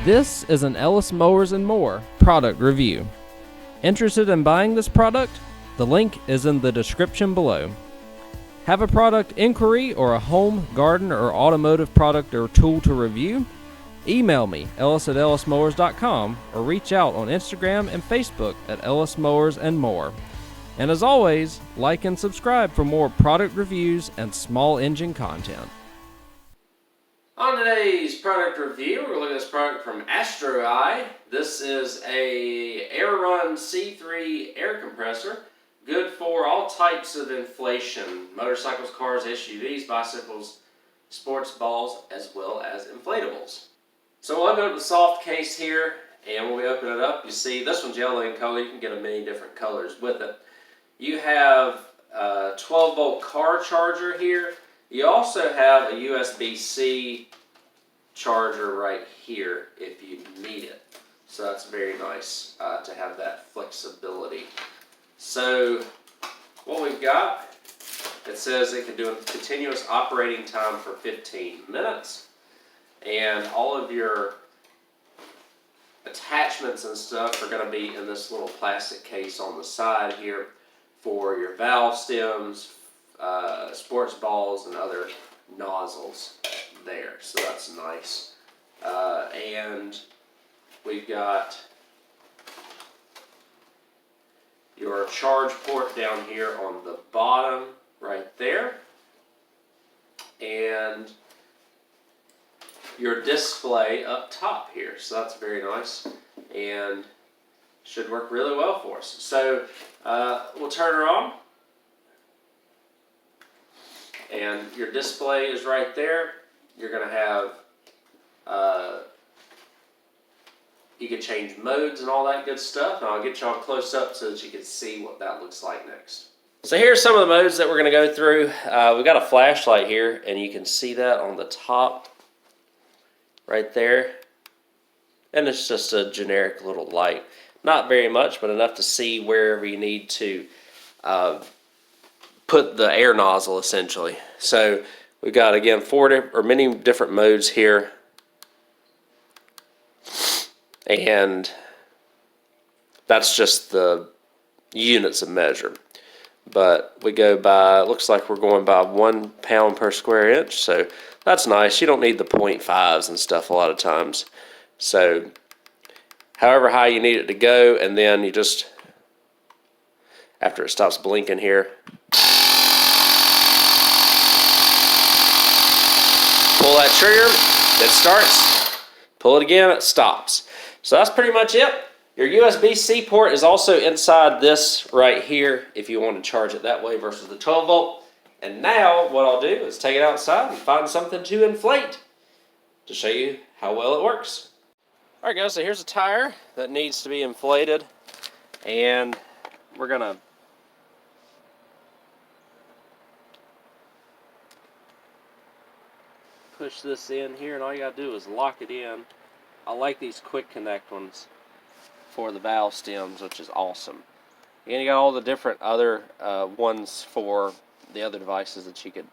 This is an Ellis Mowers and More product review. Interested in buying this product? The link is in the description below. Have a product inquiry or a home, garden, or automotive product or tool to review? Email me, ellis@ellismowers.com, or reach out on Instagram and Facebook at Ellis Mowers and More. And as always, like and subscribe for more product reviews and small engine content. On today's product review, we're going to look at this product from AstroAI. This is a air-run C3 air compressor, good for all types of inflation: motorcycles, cars, SUVs, bicycles, sports balls, as well as inflatables. So we'll open up the soft case here, and when we open it up, you see this one's yellow in color. You can get many different colors with it. You have a 12-volt car charger here. You also have a USB-C charger right here if you need it. So that's very nice to have that flexibility. So what we've got, it says it can do a continuous operating time for 15 minutes. And all of your attachments and stuff are going to be in this little plastic case on the side here for your valve stems, sports balls, and other nozzles there. So that's nice. And we've got your charge port down here on the bottom right there. And your display up top here. So that's very nice and should work really well for us. So we'll turn her on. And your display is right there. You're going to have, you can change modes and all that good stuff. And I'll get y'all close up so that you can see what that looks like next. So here's some of the modes that we're going to go through. We've got a flashlight here, and you can see that on the top right there. And it's just a generic little light. Not very much, but enough to see wherever you need to put the air nozzle, essentially. So we've got, again, many different modes here. And that's just the units of measure. But we go by, it looks like we're going by 1 pound per square inch. So that's nice. You don't need the 0.5s and stuff a lot of times. So however high you need it to go, and then you just, after it stops blinking here, pull that trigger, it starts, pull it again, it stops. So that's pretty much it. Your USB-C port is also inside this right here if you want to charge it that way versus the 12 volt. And now what I'll do is take it outside and find something to inflate to show you how well it works. Alright guys, so here's a tire that needs to be inflated, and we're going to push this in here, and all you got to do is lock it in. I like these quick connect ones for the valve stems, which is awesome. And you got all the different other ones for the other devices that you could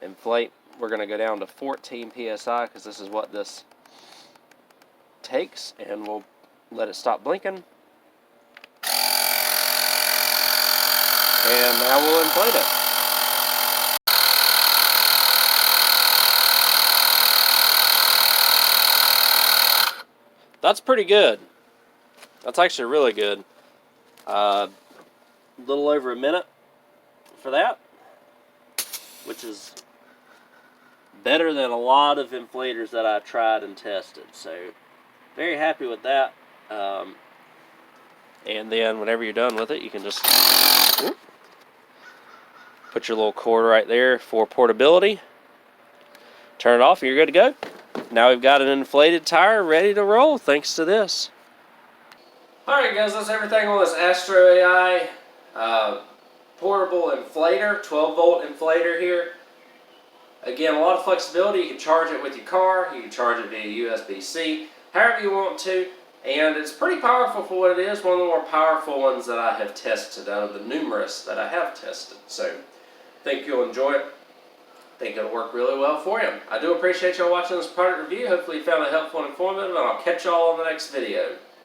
inflate. We're going to go down to 14 psi because this is what this takes, and we'll let it stop blinking. And now we'll inflate it. That's pretty good. That's actually really good. A little over a minute for that, which is better than a lot of inflators that I've tried and tested. So very happy with that. And then whenever you're done with it, you can just put your little cord right there for portability. Turn it off and you're good to go. Now we've got an inflated tire ready to roll thanks to this. Alright guys, that's everything on this AstroAI portable inflator, 12 volt inflator here. Again, a lot of flexibility. You can charge it with your car, you can charge it via USB-C, however you want to. And it's pretty powerful for what it is. One of the more powerful ones that I have tested out of the numerous that I have tested. So I think you'll enjoy it. think it'll work really well for you. I do appreciate y'all watching this product review. Hopefully you found it helpful and informative, and I'll catch y'all on the next video.